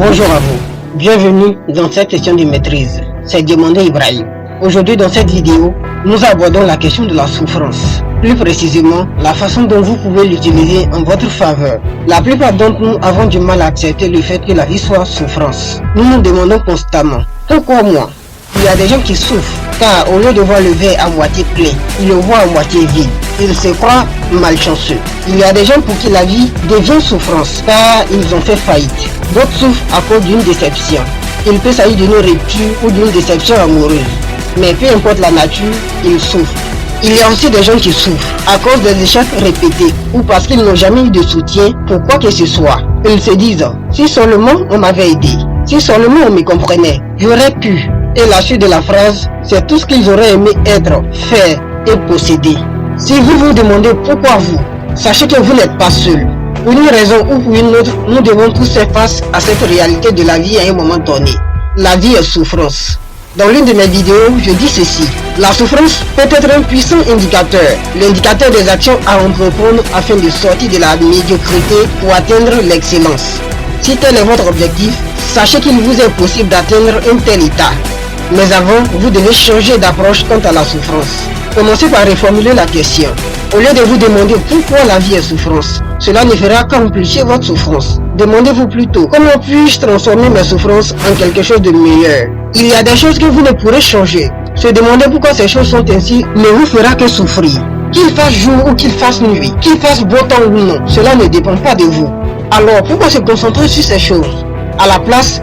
Bonjour à vous, bienvenue dans cette session de maîtrise, c'est Demandé Ibrahim. Aujourd'hui dans cette vidéo, nous abordons la question de la souffrance, plus précisément la façon dont vous pouvez l'utiliser en votre faveur. La plupart d'entre nous avons du mal à accepter le fait que la vie soit souffrance. Nous nous demandons constamment, pourquoi moi? Il y a des gens qui souffrent, car au lieu de voir le verre à moitié plein, ils le voient à moitié vide. Ils se croient malchanceux. Il y a des gens pour qui la vie devient souffrance, car ils ont fait faillite. D'autres souffrent à cause d'une déception. Il peut s'agir d'une rupture ou d'une déception amoureuse. Mais peu importe la nature, ils souffrent. Il y a aussi des gens qui souffrent à cause des échecs répétés ou parce qu'ils n'ont jamais eu de soutien pour quoi que ce soit. Ils se disent, si seulement on m'avait aidé, si seulement on me comprenait, j'aurais pu. Et la suite de la phrase, c'est tout ce qu'ils auraient aimé être, faire et posséder. Si vous vous demandez pourquoi vous, sachez que vous n'êtes pas seul. Pour une raison ou pour une autre, nous devons tous faire face à cette réalité de la vie à un moment donné. La vie est souffrance. Dans l'une de mes vidéos, je dis ceci. La souffrance peut être un puissant indicateur, l'indicateur des actions à entreprendre afin de sortir de la médiocrité pour atteindre l'excellence. Si tel est votre objectif, sachez qu'il vous est possible d'atteindre un tel état. Mais avant, vous devez changer d'approche quant à la souffrance. Commencez par reformuler la question. Au lieu de vous demander pourquoi la vie est souffrance, cela ne fera qu'amplifier votre souffrance. Demandez-vous plutôt, comment puis-je transformer mes souffrances en quelque chose de meilleur? Il y a des choses que vous ne pourrez changer. Se demander pourquoi ces choses sont ainsi ne vous fera que souffrir. Qu'il fasse jour ou qu'il fasse nuit, qu'il fasse beau temps ou non, cela ne dépend pas de vous. Alors pourquoi se concentrer sur ces choses? À la place,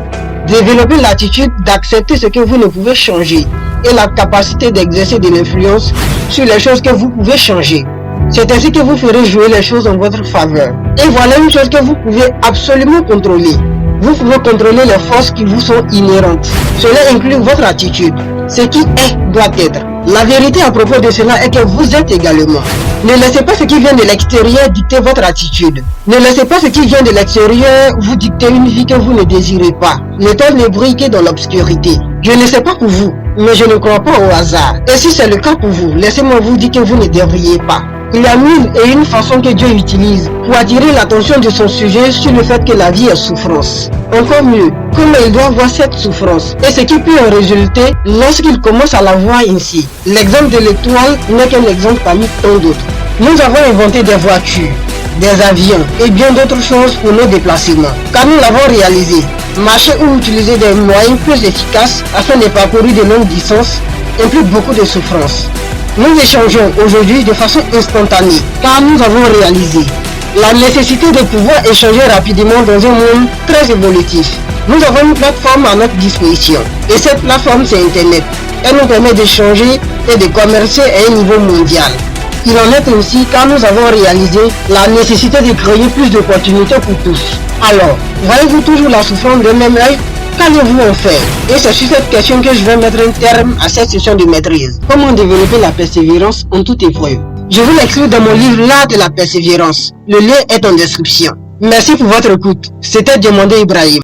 développez l'attitude d'accepter ce que vous ne pouvez changer et la capacité d'exercer de l'influence sur les choses que vous pouvez changer. C'est ainsi que vous ferez jouer les choses en votre faveur. Et voilà une chose que vous pouvez absolument contrôler. Vous pouvez contrôler les forces qui vous sont inhérentes. Cela inclut votre attitude. Ce qui est doit être. La vérité à propos de cela est que vous êtes également. Ne laissez pas ce qui vient de l'extérieur dicter votre attitude. Ne laissez pas ce qui vient de l'extérieur vous dicter une vie que vous ne désirez pas. L'étoile ne brille que dans l'obscurité. Je ne sais pas pour vous, mais je ne crois pas au hasard. Et si c'est le cas pour vous, laissez-moi vous dire que vous ne devriez pas. Il y a mille et une façons que Dieu utilise pour attirer l'attention de son sujet sur le fait que la vie est souffrance. Encore mieux, comment il doit voir cette souffrance et ce qui peut en résulter lorsqu'il commence à la voir ainsi. L'exemple de l'étoile n'est qu'un exemple parmi tant d'autres. Nous avons inventé des voitures, des avions et bien d'autres choses pour nos déplacements, car nous l'avons réalisé. Marcher ou utiliser des moyens plus efficaces afin de parcourir de longues distances implique beaucoup de souffrance. Nous échangeons aujourd'hui de façon instantanée, car nous avons réalisé la nécessité de pouvoir échanger rapidement dans un monde très évolutif. Nous avons une plateforme à notre disposition, et cette plateforme c'est Internet. Elle nous permet d'échanger et de commercer à un niveau mondial. Il en est ainsi car nous avons réalisé la nécessité de créer plus d'opportunités pour tous. Alors, voyez-vous toujours la souffrance de même œil? Qu'allez-vous en faire? Et c'est sur cette question que je vais mettre un terme à cette session de maîtrise. Comment développer la persévérance en toute épreuve? Je vous l'explique dans mon livre L'art de la persévérance. Le lien est en description. Merci pour votre écoute. C'était Demandé Ibrahim.